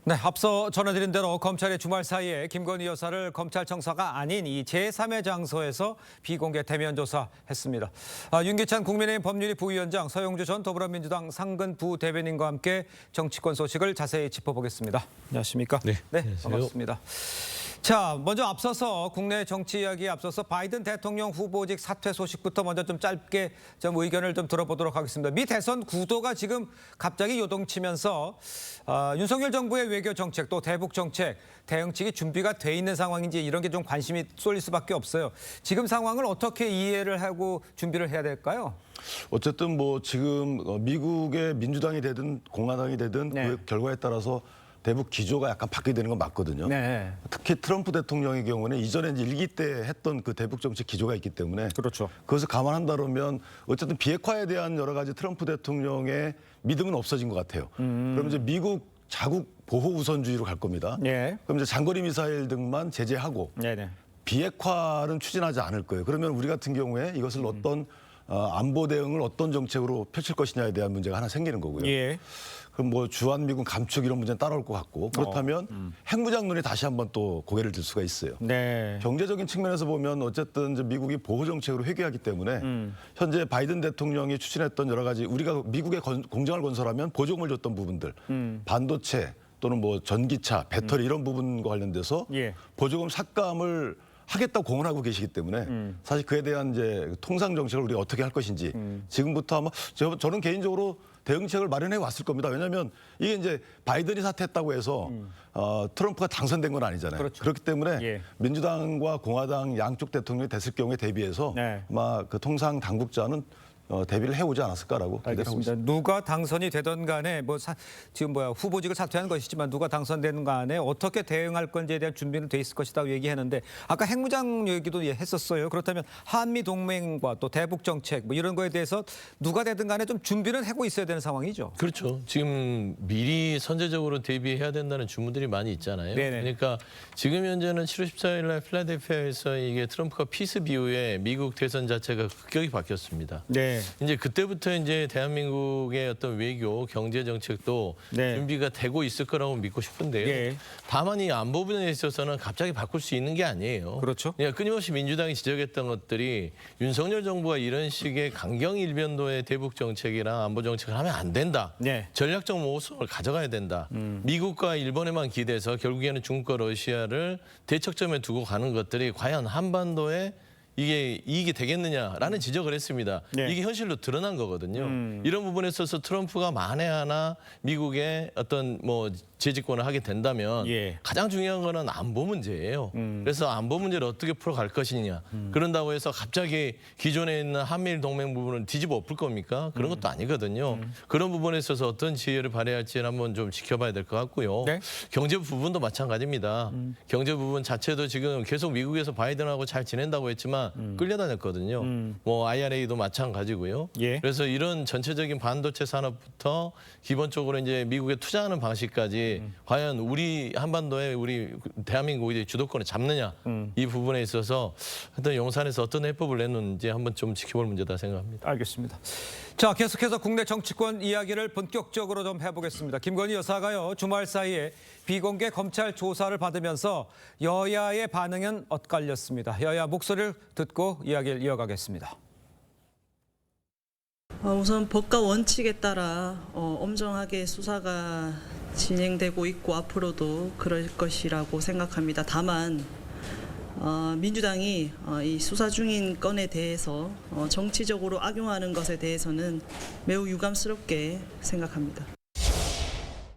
네, 앞서 전해드린 대로 검찰의 주말 사이에 김건희 여사를 검찰청사가 아닌 이 제3의 장소에서 비공개 대면 조사했습니다. 윤기찬 국민의힘 법률위 부위원장, 서영주 전 더불어민주당 상근 부대변인과 함께 정치권 소식을 자세히 짚어보겠습니다. 안녕하십니까? 네, 안녕하세요. 반갑습니다. 자, 먼저 앞서서 국내 정치 이야기에 앞서서 바이든 대통령 후보직 사퇴 소식부터 먼저 좀 짧게 좀 의견을 좀 들어보도록 하겠습니다. 미 대선 구도가 지금 갑자기 요동치면서 윤석열 정부의 외교 정책 또 대북 정책 대응책이 준비가 돼 있는 상황인지 이런 게 좀 관심이 쏠릴 수밖에 없어요. 지금 상황을 어떻게 이해를 하고 준비를 해야 될까요? 어쨌든 뭐 지금 미국의 민주당이 되든 공화당이 되든 네. 그 결과에 따라서 대북 기조가 약간 바뀌게 되는 건 맞거든요. 네. 특히 트럼프 대통령의 경우는 이전에 이제 일기 때 했던 그 대북 정책 기조가 있기 때문에 그렇죠. 그것을 감안한다면 어쨌든 비핵화에 대한 여러 가지 트럼프 대통령의 믿음은 없어진 것 같아요. 그럼 이제 미국 자국 보호 우선주의로 갈 겁니다. 네. 그럼 이제 장거리 미사일 등만 제재하고 네네. 비핵화는 추진하지 않을 거예요. 그러면 우리 같은 경우에 이것을 어떤 안보 대응을 어떤 정책으로 펼칠 것이냐에 대한 문제가 하나 생기는 거고요. 예. 그럼 뭐 주한미군 감축 이런 문제는 따라올 것 같고 그렇다면 핵무장 논에 다시 한번 또 고개를 들 수가 있어요. 네. 경제적인 측면에서 보면 어쨌든 이제 미국이 보호 정책으로 회귀하기 때문에 현재 바이든 대통령이 추진했던 여러 가지 우리가 미국의 공장을 건설하면 보조금을 줬던 부분들 반도체 또는 뭐 전기차, 배터리 이런 부분과 관련돼서 예. 보조금 삭감을 하겠다고 공언하고 계시기 때문에 사실 그에 대한 이제 통상 정책을 우리가 어떻게 할 것인지 지금부터 아마 저는 개인적으로 대응책을 마련해 왔을 겁니다. 왜냐하면 이게 이제 바이든이 사퇴했다고 해서 트럼프가 당선된 건 아니잖아요. 그렇죠. 그렇기 때문에 예. 민주당과 공화당 양쪽 대통령이 됐을 경우에 대비해서 네. 아마 그 통상 당국자는 대비를 해오지 않았을까라고 기대를 하고 있습니다. 누가 당선이 되든 간에 지금 후보직을 사퇴한 것이지만 누가 당선되는 간에 어떻게 대응할 건지에 대한 준비는 돼 있을 것이라고 얘기하는데 아까 핵무장 얘기도 했었어요. 그렇다면 한미 동맹과 또 대북 정책 뭐 이런 거에 대해서 누가 되든 간에 좀 준비는 하고 있어야 되는 상황이죠. 그렇죠. 지금 미리 선제적으로 대비해야 된다는 주문들이 많이 있잖아요. 네네. 그러니까 지금 현재는 7월 14일 날 필라델피아에서 이게 트럼프가 피습 이후에 미국 대선 자체가 급격히 바뀌었습니다. 네. 이제 그때부터 이제 대한민국의 어떤 외교, 경제 정책도 네. 준비가 되고 있을 거라고 믿고 싶은데요. 예. 다만 이 안보 분야에 있어서는 갑자기 바꿀 수 있는 게 아니에요. 그렇죠. 그러니까 끊임없이 민주당이 지적했던 것들이 윤석열 정부가 이런 식의 강경일변도의 대북 정책이랑 안보 정책을 하면 안 된다. 네. 전략적 모호성을 가져가야 된다. 미국과 일본에만 기대서 결국에는 중국과 러시아를 대척점에 두고 가는 것들이 과연 한반도에 이게 이익이 되겠느냐라는 지적을 했습니다. 네. 이게 현실로 드러난 거거든요. 이런 부분에 있어서 트럼프가 만에 하나 미국의 어떤 뭐 재집권을 하게 된다면 예. 가장 중요한 거는 안보 문제예요. 그래서 안보 문제를 어떻게 풀어갈 것이냐. 그런다고 해서 갑자기 기존에 있는 한미일 동맹 부분을 뒤집어 엎을 겁니까? 그런 것도 아니거든요. 그런 부분에 있어서 어떤 지혜를 발휘할지는 한번 좀 지켜봐야 될 것 같고요. 네. 경제 부분도 마찬가지입니다. 경제 부분 자체도 지금 계속 미국에서 바이든하고 잘 지낸다고 했지만 끌려다녔거든요. 뭐 IRA도 마찬가지고요. 예. 그래서 이런 전체적인 반도체 산업부터 기본적으로 이제 미국에 투자하는 방식까지 과연 우리 한반도에 우리 대한민국이 주도권을 잡느냐 이 부분에 있어서 하여튼 용산에서 어떤 해법을 내놓는지 한번 좀 지켜볼 문제다 생각합니다. 알겠습니다. 자, 계속해서 국내 정치권 이야기를 본격적으로 좀 해보겠습니다. 김건희 여사가요, 주말 사이에 비공개 검찰 조사를 받으면서 여야의 반응은 엇갈렸습니다. 여야 목소리를 듣고 이야기를 이어가겠습니다. 우선 법과 원칙에 따라 엄정하게 수사가 진행되고 있고 앞으로도 그럴 것이라고 생각합니다. 다만 민주당이 이 수사 중인 건에 대해서 정치적으로 악용하는 것에 대해서는 매우 유감스럽게 생각합니다.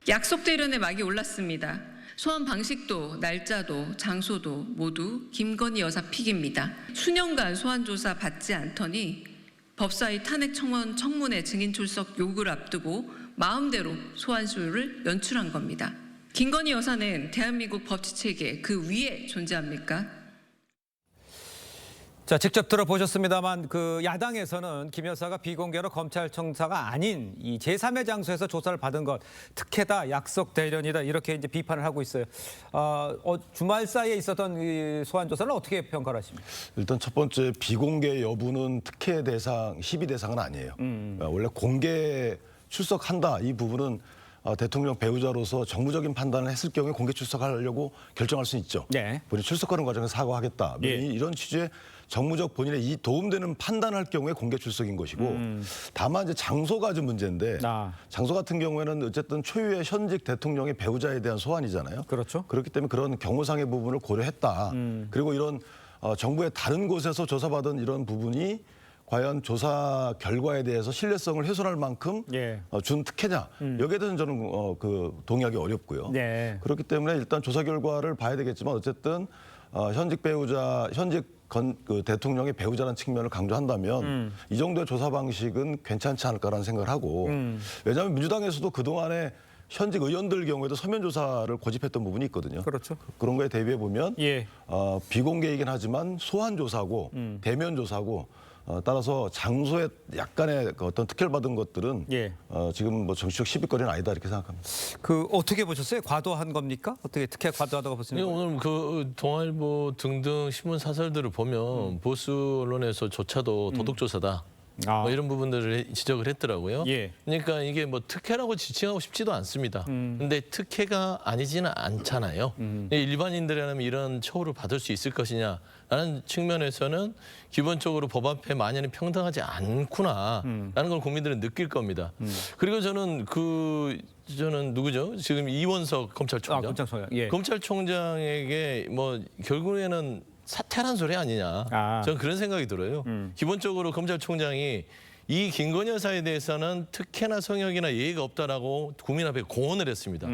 약속대련의 막이 올랐습니다. 소환 방식도 날짜도 장소도 모두 김건희 여사 픽입니다. 수년간 소환 조사 받지 않더니 법사위 탄핵 청원 청문회 증인 출석 요구를 앞두고 마음대로 소환 수요를 연출한 겁니다. 김건희 여사는 대한민국 법치체계 그 위에 존재합니까? 자, 직접 들어보셨습니다만 그 야당에서는 김 여사가 비공개로 검찰청사가 아닌 이 제3의 장소에서 조사를 받은 것 특혜다, 약속 대련이다 이렇게 이제 비판을 하고 있어요. 주말 사이에 있었던 이 소환 조사는 어떻게 평가를 하십니까? 일단 첫 번째 비공개 여부는 특혜 대상, 시비 대상은 아니에요. 원래 공개 출석한다 이 부분은 대통령 배우자로서 정무적인 판단을 했을 경우에 공개 출석하려고 결정할 수 있죠. 네. 본인이 출석하는 과정에서 사과하겠다. 예. 이런 취지의 정무적 본인의 이 도움되는 판단할 경우에 공개 출석인 것이고 다만 이제 장소가 좀 문제인데 장소 같은 경우에는 어쨌든 초유의 현직 대통령의 배우자에 대한 소환이잖아요. 그렇죠. 그렇기 때문에 그런 경호상의 부분을 고려했다. 그리고 이런 정부의 다른 곳에서 조사받은 이런 부분이 과연 조사 결과에 대해서 신뢰성을 훼손할 만큼 예. 준 특혜냐 여기에 대해서는 저는 동의하기 어렵고요. 네. 그렇기 때문에 일단 조사 결과를 봐야 되겠지만 어쨌든 현직 배우자, 그 대통령의 배우자라는 측면을 강조한다면 이 정도의 조사 방식은 괜찮지 않을까라는 생각을 하고 왜냐하면 민주당에서도 그동안에 현직 의원들 경우에도 서면 조사를 고집했던 부분이 있거든요. 그렇죠. 그런 거에 대비해 보면 예. 비공개이긴 하지만 소환 조사고 대면 조사고 따라서 장소에 약간의 그 어떤 특혜를 받은 것들은 예. 지금 뭐 정치적 시비거리는 아니다 이렇게 생각합니다. 그 어떻게 보셨어요? 과도한 겁니까? 어떻게 특혜 과도하다고 보시는 거예요? 오늘 그 동아일보 등등 신문 사설들을 보면 보수 언론에서조차도 도덕조사다. 뭐 이런 부분들을 지적을 했더라고요. 예. 그러니까 이게 뭐 특혜라고 지칭하고 싶지도 않습니다. 근데 특혜가 아니지는 않잖아요. 일반인들이라면 이런 처우를 받을 수 있을 것이냐라는 측면에서는 기본적으로 법 앞에 만연히 평등하지 않구나라는 걸 국민들은 느낄 겁니다. 그리고 저는 누구죠? 지금 이원석 검찰총장. 검찰총장. 예. 검찰총장에게 뭐 결국에는 사퇴란 소리 아니냐. 저는 그런 생각이 들어요. 기본적으로 검찰총장이 이 김건희 여사에 대해서는 특혜나 성역이나 예의가 없다라고 국민 앞에 공언을 했습니다.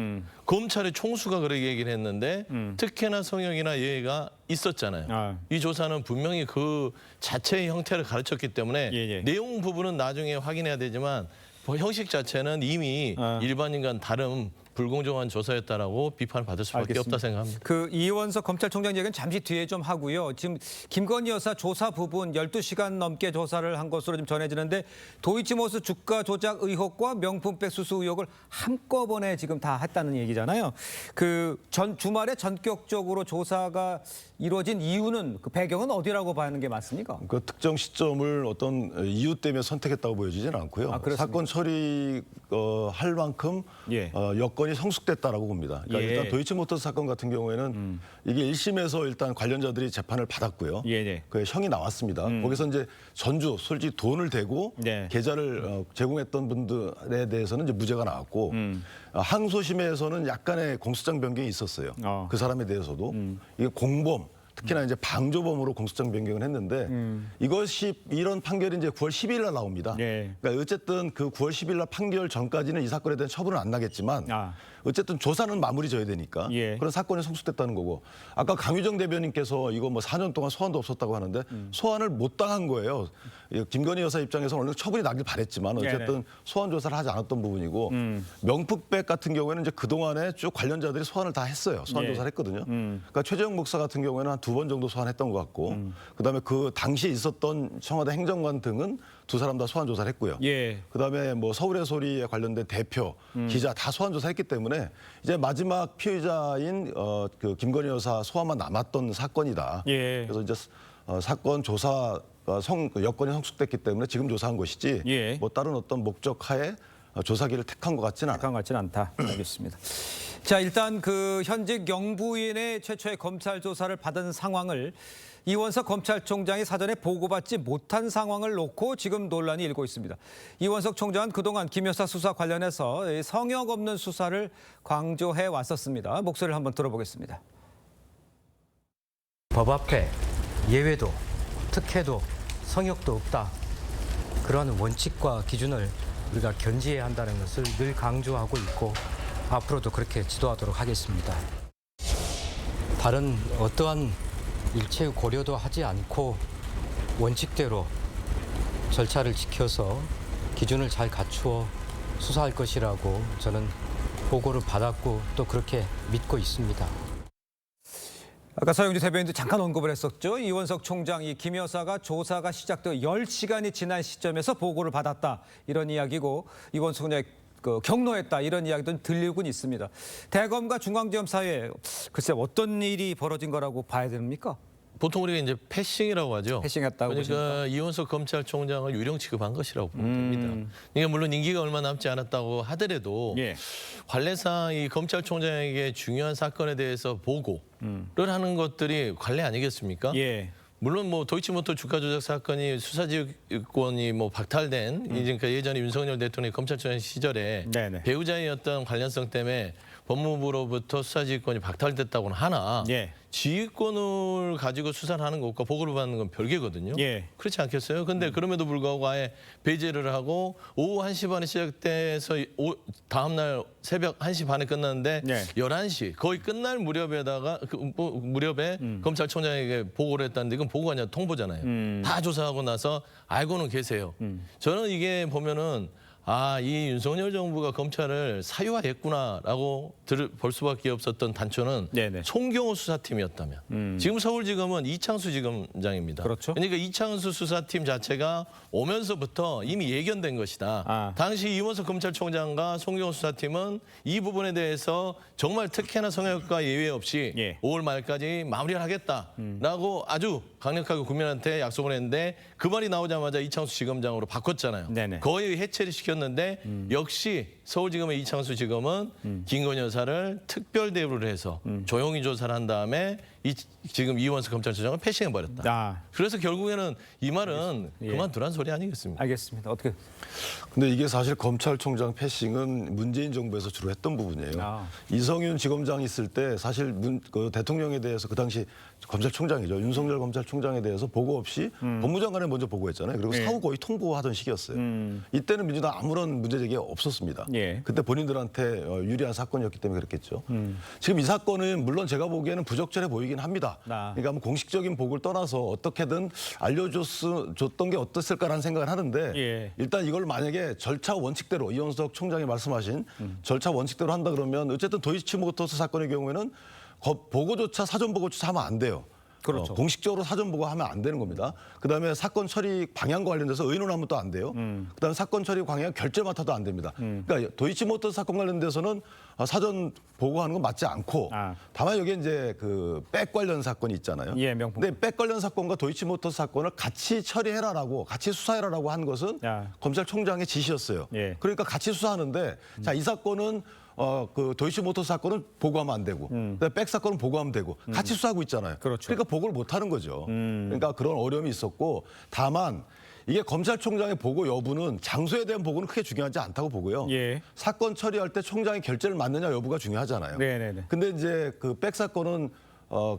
검찰의 총수가 그렇게 얘기를 했는데 특혜나 성역이나 예의가 있었잖아요. 이 조사는 분명히 그 자체의 형태를 가르쳤기 때문에 내용 부분은 나중에 확인해야 되지만 형식 자체는 이미 일반인과는 다른 불공정한 조사였다라고 비판을 받을 수밖에 없다 생각합니다. 그 이원석 검찰총장 얘기는 잠시 뒤에 좀 하고요. 지금 김건희 여사 조사 부분 12시간 넘게 조사를 한 것으로 좀 전해지는데 도이치모스 주가 조작 의혹과 명품백 수수 의혹을 한꺼번에 지금 다 했다는 얘기잖아요. 그 주말에 전격적으로 조사가 이루어진 이유는 그 배경은 어디라고 봐야 하는 게 맞습니까? 그 특정 시점을 어떤 이유 때문에 선택했다고 보여지지는 않고요. 사건 처리할 만큼 여건이 성숙됐다라고 봅니다. 그러니까 일단 도이치모터스 사건 같은 경우에는 이게 1심에서 일단 관련자들이 재판을 받았고요. 그 형이 나왔습니다. 거기서 이제 전주 솔직히 돈을 대고 계좌를 제공했던 분들에 대해서는 이제 무죄가 나왔고 항소심에서는 약간의 공소장 변경이 있었어요. 그 사람에 대해서도 이게 공범 특히나 이제 방조범으로 공소장 변경을 했는데 이것이 이런 판결이 이제 9월 10일 날 나옵니다. 그러니까 어쨌든 그 9월 10일 날 판결 전까지는 이 사건에 대한 처분은 안 나겠지만 어쨌든 조사는 마무리 져야 되니까 그런 사건이 성숙됐다는 거고 아까 강유정 대변인께서 이거 뭐 4년 동안 소환도 없었다고 하는데 소환을 못 당한 거예요. 김건희 여사 입장에서는 어느 정도 처분이 나길 바랬지만 어쨌든 소환 조사를 하지 않았던 부분이고 명품백 같은 경우에는 이제 그동안에 쭉 관련자들이 소환을 다 했어요. 소환 조사를 했거든요. 그러니까 최재형 목사 같은 경우에는 한 2번 정도 소환했던 것 같고 그다음에 그 당시에 있었던 청와대 행정관 등은 두 사람 다 소환 조사를 했고요. 그다음에 뭐 서울의 소리에 관련된 대표, 기자 다 소환 조사했기 때문에 이제 마지막 피의자인 그 김건희 여사 소환만 남았던 사건이다. 그래서 이제 사건 조사 여건이 성숙됐기 때문에 지금 조사한 것이지 뭐 다른 어떤 목적하에 조사기를 택한 것 같지는 않아요. 택한 것 같지는 않다. 알겠습니다. 자, 일단 그 현직 영부인의 최초의 검찰 조사를 받은 상황을 이원석 검찰총장이 사전에 보고받지 못한 상황을 놓고 지금 논란이 일고 있습니다. 이원석 총장은 그동안 김 여사 수사 관련해서 성역 없는 수사를 강조해 왔었습니다. 목소리를 한번 들어보겠습니다. 법 앞에 예외도 특혜도 성역도 없다. 그러한 원칙과 기준을 우리가 견지해야 한다는 것을 늘 강조하고 있고 앞으로도 그렇게 지도하도록 하겠습니다. 다른 어떠한 일체 고려도 하지 않고 원칙대로 절차를 지켜서 기준을 잘 갖추어 수사할 것이라고 저는 보고를 받았고 또 그렇게 믿고 있습니다. 아까 서영주 대변인도 잠깐 언급을 했었죠. 이원석 총장이 김 여사가 조사가 시작되어 10시간이 지난 시점에서 보고를 받았다. 이런 이야기고 이원석 총장이 경로했다. 이런 이야기도 들리고는 있습니다. 대검과 중앙지검 사이에 글쎄 어떤 일이 벌어진 거라고 봐야 됩니까? 보통 우리가 이제 패싱이라고 하죠. 패싱했다고 그러니까 이원석 검찰총장을 유령 취급한 것이라고 보면 됩니다. 그러니까 물론 임기가 얼마 남지 않았다고 하더라도 예. 관례상 이 검찰총장에게 중요한 사건에 대해서 보고를 하는 것들이 관례 아니겠습니까? 예. 물론 뭐 도이치모터 주가 조작 사건이 수사지휘권이 뭐 박탈된 그러니까 예전에 윤석열 대통령이 검찰총장 시절에 네네. 배우자였던 관련성 때문에 법무부로부터 수사지휘권이 박탈됐다고는 하나 예. 지휘권을 가지고 수사를 하는 것과 보고를 받는 건 별개거든요. 예. 그렇지 않겠어요? 근데 그럼에도 불구하고 아예 배제를 하고 오후 1시 반에 시작돼서 다음 날 새벽 1시 반에 끝났는데 예. 11시 거의 끝날 무렵에다가 무렵에 검찰총장에게 보고를 했다는데 이건 보고가 아니라 통보잖아요. 다 조사하고 나서 알고는 계세요. 저는 이게 보면은 이 윤석열 정부가 검찰을 사유화했구나라고 볼 수밖에 없었던 단초는 네네. 송경호 수사팀이었다면 지금 서울지검은 이창수 지검장입니다. 그렇죠. 그러니까 이창수 수사팀 자체가 오면서부터 이미 예견된 것이다. 당시 이원석 검찰총장과 송경호 수사팀은 이 부분에 대해서 정말 특혜나 성역과 예외 없이 예. 5월 말까지 마무리를 하겠다라고 아주 강력하게 국민한테 약속을 했는데 그 말이 나오자마자 이창수 지검장으로 바꿨잖아요. 네네. 거의 해체를 시켰는데 역시 서울지검의 이창수 지검은 김건희 여사를 특별 대우를 해서 조용히 조사를 한 다음에 지금 이원석 검찰총장을 패싱해버렸다. 그래서 결국에는 이 말은 그만두란 소리 아니겠습니까? 알겠습니다. 어떻게? 근데 이게 사실 검찰총장 패싱은 문재인 정부에서 주로 했던 부분이에요. 이성윤 지검장이 있을 때 사실 그 대통령에 대해서 그 당시 검찰총장이죠. 윤석열 검찰총장에 대해서 보고 없이 법무장관에 먼저 보고했잖아요. 그리고 사후 거의 통보하던 시기였어요. 이때는 민주당 아무런 문제 제기가 없었습니다. 예. 그때 본인들한테 유리한 사건이었기 때문에 그랬겠죠. 지금 이 사건은 물론 제가 보기에는 부적절해 보이긴 합니다. 그러니까 뭐 공식적인 보고를 떠나서 어떻게든 알려줬던 게 어땠을까라는 생각을 하는데 예. 일단 이걸 만약에 절차 원칙대로 이원석 총장이 말씀하신 절차 원칙대로 한다 그러면 어쨌든 도이치모터스 사건의 경우에는 보고조차 사전 보고조차 하면 안 돼요. 그렇죠. 공식적으로 사전 보고하면 안 되는 겁니다. 그다음에 사건 처리 방향과 관련돼서 의논하면 또 안 돼요. 그다음에 사건 처리 방향 결재 맡아도 안 됩니다. 그러니까 도이치모터스 사건 관련돼서는 사전 보고하는 건 맞지 않고 다만 여기 이제 그 백 관련 사건이 있잖아요. 예, 명품. 근데 백 관련 사건과 도이치모터스 사건을 같이 처리해라라고 같이 수사해라라고 한 것은 검찰총장의 지시였어요. 예. 그러니까 같이 수사하는데 자, 이 사건은 그 도이치모터스 사건은 보고하면 안 되고 백 사건은 보고하면 되고 같이 수사하고 있잖아요. 그렇죠. 그러니까 보고를 못 하는 거죠. 그러니까 그런 어려움이 있었고 다만 이게 검찰총장의 보고 여부는 장소에 대한 보고는 크게 중요하지 않다고 보고요. 예. 사건 처리할 때 총장이 결재를 맡느냐 여부가 중요하잖아요. 네네네. 근데 이제 그 백 사건은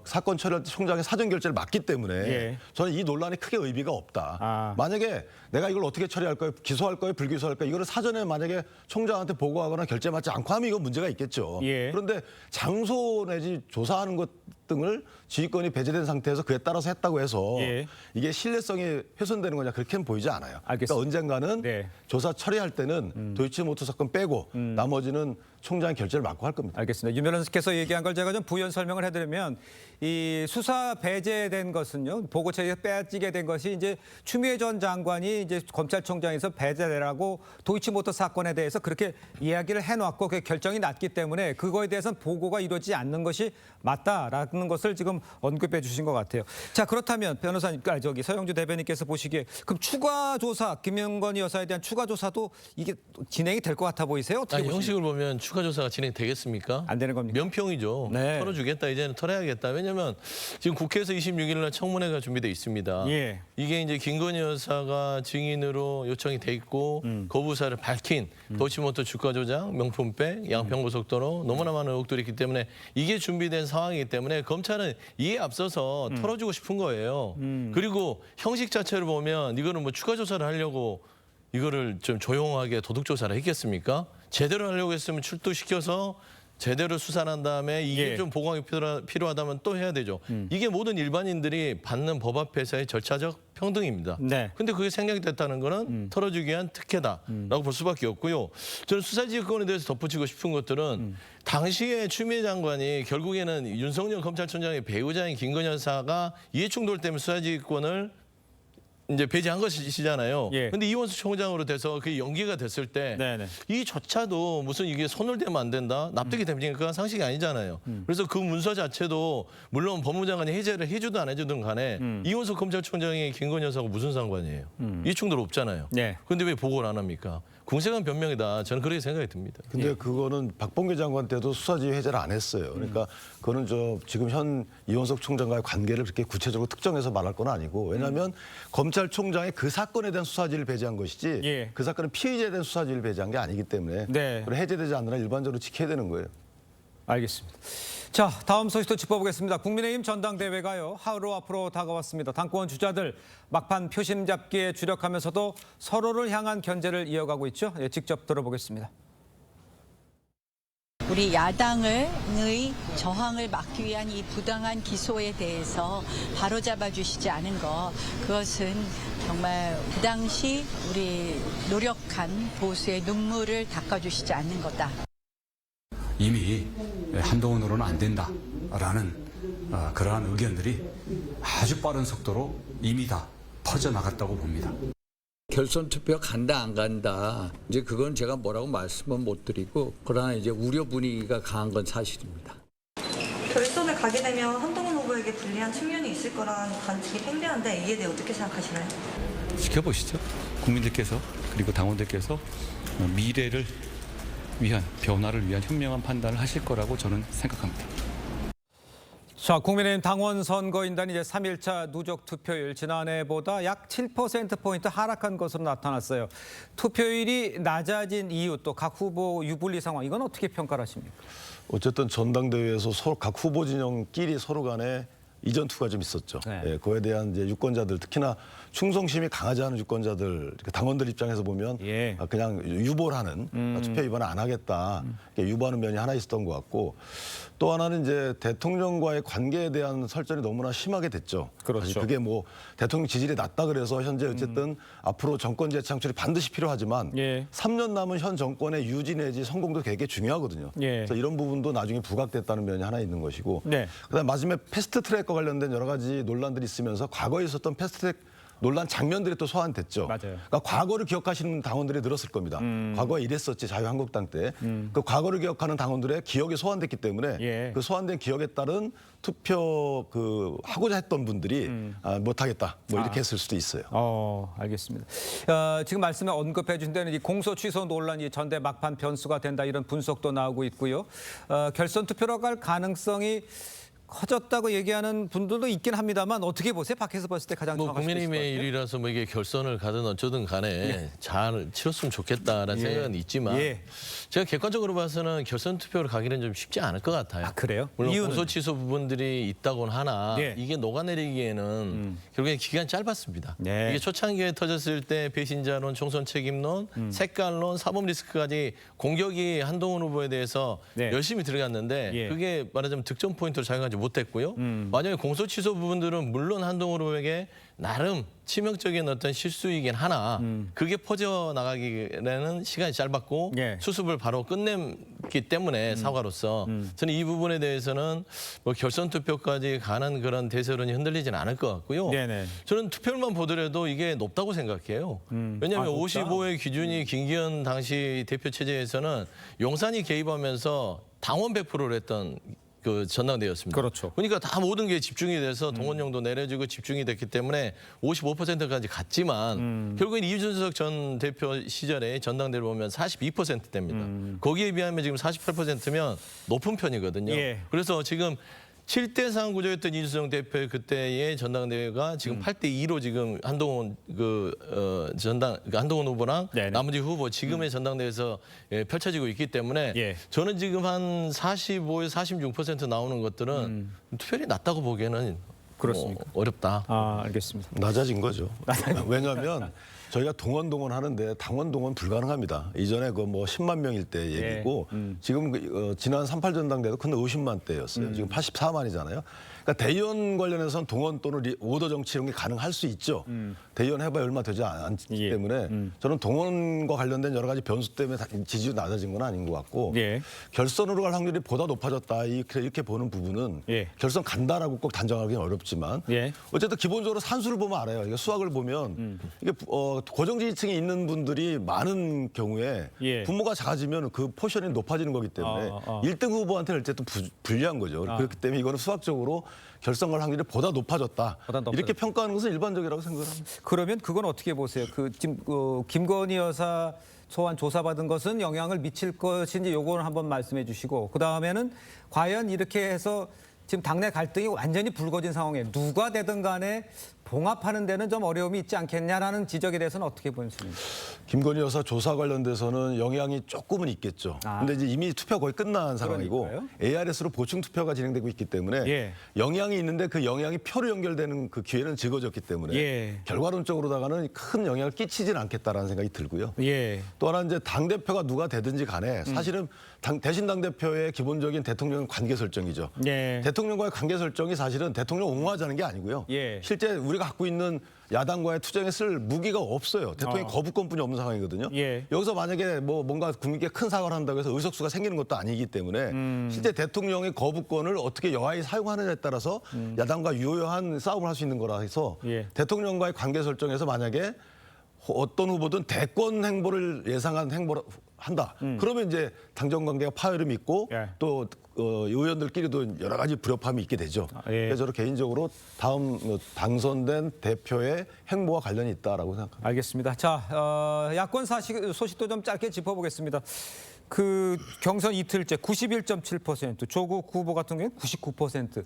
사건 처리할 때 총장의 사전 결재를 맡기 때문에 예. 저는 이 논란이 크게 의미가 없다. 만약에 내가 이걸 어떻게 처리할 거예요? 기소할 거예요? 불기소할 거예요? 이거를 사전에 만약에 총장한테 보고하거나 결재 맡지 않고 하면 이건 문제가 있겠죠. 예. 그런데 장소 내지 조사하는 것 등을 지휘권이 배제된 상태에서 그에 따라서 했다고 해서 예. 이게 신뢰성이 훼손되는 거냐 그렇게는 보이지 않아요. 알겠습니다. 그러니까 언젠가는 네. 조사 처리할 때는 도이치모터 사건 빼고 나머지는 총장이 결재를 맡고 할 겁니다. 알겠습니다. 윤 변호사께서 얘기한 걸 제가 좀 부연 설명을 해드리면 이 수사 배제된 것은요, 보고 체계에서 빼지게 된 것이 이제 추미애 전 장관이 이제 검찰총장에서 배제되라고 도이치모터 사건에 대해서 그렇게 이야기를 해놨고 그 결정이 났기 때문에 그거에 대해서는 보고가 이루어지지 않는 것이 맞다라는 것을 지금 언급해 주신 것 같아요. 자, 그렇다면 변호사님, 서영주 대변인께서 보시기에 그럼 추가 조사, 김영건 여사에 대한 추가 조사도 이게 진행이 될 것 같아 보이세요? 어떻게 보십니까? 형식을 보면 추가 조사가 진행되겠습니까? 안 되는 겁니까? 면평이죠. 네. 털어주겠다, 이제는 털어야겠다. 왜냐하면 지금 국회에서 26일 날 청문회가 준비돼 있습니다. 예. 이게 이제 김건희 여사가 증인으로 요청이 돼 있고 거부사를 밝힌 도이치모터 주가 조작, 명품백, 양평고속도로 너무나 많은 의혹들이 있기 때문에 이게 준비된 상황이기 때문에 검찰은 이에 앞서서 털어주고 싶은 거예요. 그리고 형식 자체를 보면 이거는 뭐 추가 조사를 하려고 이거를 좀 조용하게 도둑 조사를 했겠습니까? 제대로 하려고 했으면 출두시켜서 제대로 수사를 한 다음에 이게 좀 보강이 필요하다면 또 해야 되죠. 이게 모든 일반인들이 받는 법 앞에서의 절차적 평등입니다. 네. 근데 그게 생략이 됐다는 거는 털어주기 위한 특혜다라고 볼 수밖에 없고요. 저는 수사지휘권에 대해서 덧붙이고 싶은 것들은 당시에 추미애 장관이 결국에는 윤석열 검찰총장의 배우자인 김건희 여사가 이해충돌 때문에 수사지휘권을 이제 배제한 것이잖아요. 예. 근데 이원수 총장으로 돼서 그게 연기가 됐을 때 네네. 이조차도 무슨 이게 손을 대면 안 된다, 납득이 됩니까? 상식이 아니잖아요. 그래서 그 문서 자체도 물론 법무장관이 해제를 해주든 안 해주든 간에 이원수 검찰총장이 김건희 여사하고 무슨 상관이에요? 이 충돌 없잖아요. 네. 근데 왜 보고를 안 합니까? 궁색한 변명이다. 저는 그렇게 생각이 듭니다. 근데 그거는 박범계 장관 때도 수사지휘 해제를 안 했어요. 그러니까 그거는 지금 현 이원석 총장과의 관계를 그렇게 구체적으로 특정해서 말할 건 아니고, 왜냐하면 검찰총장이 그 사건에 대한 수사지휘를 배제한 것이지 예. 그 사건은 피의자에 대한 수사지휘를 배제한 게 아니기 때문에 네. 그걸 해제되지 않는 한 일반적으로 지켜야 되는 거예요. 알겠습니다. 자, 다음 소식도 짚어보겠습니다. 국민의힘 전당대회가요, 하루 앞으로 다가왔습니다. 당권 주자들 막판 표심 잡기에 주력하면서도 서로를 향한 견제를 이어가고 있죠. 예, 직접 들어보겠습니다. 우리 야당의 저항을 막기 위한 이 부당한 기소에 대해서 바로잡아 주시지 않은 것, 그것은 정말 그 당시 우리 노력한 보수의 눈물을 닦아주시지 않는 거다. 이미 한동훈으로는 안 된다라는 그러한 의견들이 아주 빠른 속도로 이미 다 퍼져나갔다고 봅니다. 결선 투표 간다 안 간다, 이제 그건 제가 뭐라고 말씀은 못 드리고, 그러나 이제 우려 분위기가 강한 건 사실입니다. 결선을 가게 되면 한동훈 후보에게 불리한 측면이 있을 거라는 관측이 팽배한데 이에 대해 어떻게 생각하시나요? 지켜보시죠. 국민들께서 그리고 당원들께서 미래를 위한, 변화를 위한 현명한 판단을 하실 거라고 저는 생각합니다. 자, 국민의힘 당원 선거인단이 이제 3일차 누적 투표율 지난해보다 약 7%포인트 하락한 것으로 나타났어요. 투표율이 낮아진 이유, 또 각 후보 유불리 상황, 이건 어떻게 평가를 하십니까? 어쨌든 전당대회에서 각 후보 진영끼리 서로 간에 이전 투가 좀 있었죠. 네. 예, 그에 대한 이제 유권자들, 특히나 충성심이 강하지 않은 유권자들, 당원들 입장에서 보면 예. 그냥 유보를 하는, 투표 이번에 안 하겠다, 이렇게 유보하는 면이 하나 있었던 것 같고, 또 하나는 이제 대통령과의 관계에 대한 설전이 너무나 심하게 됐죠. 그렇죠. 사실 그게 뭐 대통령 지지율이 낮다 그래서 현재 어쨌든 앞으로 정권 재창출이 반드시 필요하지만 예. 3년 남은 현 정권의 유지 내지 성공도 되게 중요하거든요. 예. 그래서 이런 부분도 나중에 부각됐다는 면이 하나 있는 것이고, 네. 그다음 마지막에 패스트트랙과 관련된 여러 가지 논란들이 있으면서 과거에 있었던 패스트트랙 논란 장면들이 또 소환됐죠. 맞아요. 그러니까 과거를 기억하시는 당원들이 늘었을 겁니다. 과거에 이랬었지, 자유한국당 때. 그 과거를 기억하는 당원들의 기억이 소환됐기 때문에 예. 그 소환된 기억에 따른 투표 하고자 했던 분들이 못하겠다, 뭐 이렇게 했을 수도 있어요. 알겠습니다. 지금 말씀에 언급해 주신 데는 이 공소 취소 논란이 전대 막판 변수가 된다, 이런 분석도 나오고 있고요. 결선 투표로 갈 가능성이 커졌다고 얘기하는 분들도 있긴 합니다만, 어떻게 보세요? 밖에서 봤을 때 가장 정확할 수도 있을 것 국민의힘의 같아요. 일이라서 뭐 이게 결선을 가든 어쩌든 간에 잘 치렀으면 좋겠다라는 생각은 있지만, 예. 제가 객관적으로 봐서는 결선 투표로 가기는 좀 쉽지 않을 것 같아요. 아, 그래요? 물론 이유는? 공소 취소 부분들이 있다곤 하나 예. 이게 녹아내리기에는 결국엔 기간이 짧았습니다. 네. 이게 초창기에 터졌을 때 배신자론, 총선 책임론, 색깔론, 사법 리스크까지 공격이 한동훈 후보에 대해서 네. 열심히 들어갔는데 예. 그게 말하자면 득점 포인트로 작용하지 못했고요. 만약에 공소 취소 부분들은 물론 한동훈 후보에게 나름 치명적인 어떤 실수이긴 하나 그게 퍼져나가기에는 시간이 짧았고 예. 수습을 바로 끝냈기 때문에 사과로서 저는 이 부분에 대해서는 뭐 결선 투표까지 가는 그런 대세론이 흔들리지는 않을 것 같고요. 네네. 저는 투표율만 보더라도 이게 높다고 생각해요. 왜냐하면 높다? 55의 기준이 김기현 당시 대표 체제에서는 용산이 개입하면서 당원 100%를 했던 그 전당대회였습니다. 그렇죠. 그러니까 다 모든 게 집중이 돼서 동원령도 내려지고 집중이 됐기 때문에 55%까지 갔지만 결국엔 이준석 전 대표 시절에 전당대회를 보면 42%대입니다. 거기에 비하면 지금 48%면 높은 편이거든요. 예. 그래서 지금 7대3 구조였던 이준석 대표의 그때의 전당대회가 지금 8대2로 지금 한동훈 한동훈 후보랑 네네. 나머지 후보 지금의 전당대회에서 펼쳐지고 있기 때문에 예. 저는 지금 한 45에서 46% 나오는 것들은 투표율이 낮다고 보기에는 그렇습니까? 어렵다. 알겠습니다. 낮아진 거죠. 왜냐하면 저희가 동원 하는데 당원 불가능합니다. 이전에 그 뭐 10만 명일 때 얘기고 지금 지난 38 전당대회도 근데 50만 대였어요. 지금 84만이잖아요. 그러니까 대의원 관련해서는 동원 또는 오더 정치 이런 게 가능할 수 있죠. 대의원 해봐야 얼마 되지 않기 때문에 저는 동원과 관련된 여러 가지 변수 때문에 지지율이 낮아진 건 아닌 것 같고 결선으로 갈 확률이 보다 높아졌다 이렇게 보는 부분은 결선 간다라고 꼭 단정하기는 어렵지만 어쨌든 기본적으로 산수를 보면 알아요. 이게 수학을 보면 이게 고정지지층에 있는 분들이 많은 경우에 분모가 작아지면 그 포션이 높아지는 거기 때문에 1등 후보한테는 어쨌든 불리한 거죠. 그렇기 때문에 이거는 수학적으로 결선 갈 확률이 보다 높아졌다. 이렇게 평가하는 것은 일반적이라고 생각합니다. 그러면 그건 어떻게 보세요? 지금 김건희 여사 소환 조사받은 것은 영향을 미칠 것인지 요거는 한번 말씀해 주시고 그다음에는 과연 이렇게 해서 지금 당내 갈등이 완전히 불거진 상황에 누가 되든 간에 봉합하는 데는 좀 어려움이 있지 않겠냐라는 지적에 대해서는 어떻게 보십니까? 김건희 여사 조사 관련돼서는 영향이 조금은 있겠죠. 근데 이제 이미 투표 거의 끝난 상황이고 ARS로 보충 투표가 진행되고 있기 때문에 영향이 있는데 그 영향이 표로 연결되는 그 기회는 적어졌기 때문에 결과론적으로다가는 큰 영향을 끼치지는 않겠다라는 생각이 들고요. 또 하나 이제 당대표가 누가 되든지 간에 사실은 대신 당대표의 기본적인 대통령 관계 설정이죠. 대통령과의 관계 설정이 사실은 대통령 옹호하자는 게 아니고요. 실제 우리가 갖고 있는 야당과의 투쟁에 쓸 무기가 없어요. 대통령이 거부권뿐이 없는 상황이거든요. 여기서 만약에 뭔가 국민께 큰 사과를 한다고 해서 의석수가 생기는 것도 아니기 때문에 실제 대통령의 거부권을 어떻게 여하에 사용하느냐에 따라서 야당과 유효한 싸움을 할 수 있는 거라 해서 대통령과의 관계 설정에서 만약에 어떤 후보든 대권 행보를 예상한 행보를 한다. 그러면 이제 당정 관계가 파열음이 있고 또 의원들끼리도 여러 가지 불협화음이 있게 되죠. 그래서 저는 개인적으로 다음 당선된 대표의 행보와 관련이 있다라고 생각합니다. 알겠습니다. 자, 야권 소식도 좀 짧게 짚어보겠습니다. 그 경선 이틀째 91.7%, 조국 후보 같은 경우는 99%.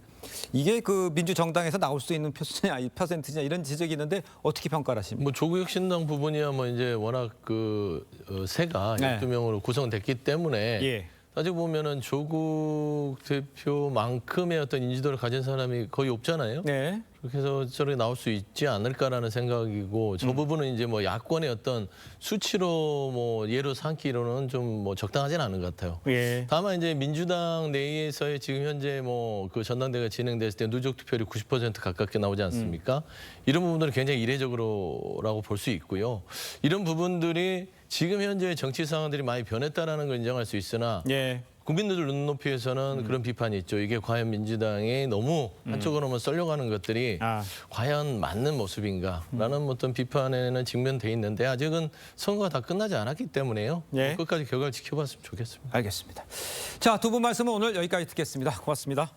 이게 그 민주정당에서 나올 수 있는 퍼센트냐 이런 지적이 있는데 어떻게 평가를 하십니까? 뭐 조국혁신당 부분이야 뭐 이제 워낙 그 세가 12명으로 구성됐기 때문에 따지고 보면은 조국 대표만큼의 어떤 인지도를 가진 사람이 거의 없잖아요. 그렇게 해서 저렇게 나올 수 있지 않을까라는 생각이고 저 부분은 이제 뭐 야권의 어떤 수치로 뭐 예로 삼기로는 좀 뭐 적당하진 않은 것 같아요. 다만 이제 민주당 내에서의 지금 현재 뭐 그 전당대회가 진행됐을 때 누적 투표율이 90% 가깝게 나오지 않습니까? 이런 부분들은 굉장히 이례적으로라고 볼 수 있고요. 이런 부분들이 지금 현재 정치 상황들이 많이 변했다라는 걸 인정할 수 있으나 국민들 눈높이에서는 그런 비판이 있죠. 이게 과연 민주당이 너무 한쪽으로만 쏠려가는 것들이 과연 맞는 모습인가라는 어떤 비판에는 직면돼 있는데 아직은 선거가 다 끝나지 않았기 때문에요. 끝까지 결과를 지켜봤으면 좋겠습니다. 알겠습니다. 자, 두 분 말씀은 오늘 여기까지 듣겠습니다. 고맙습니다.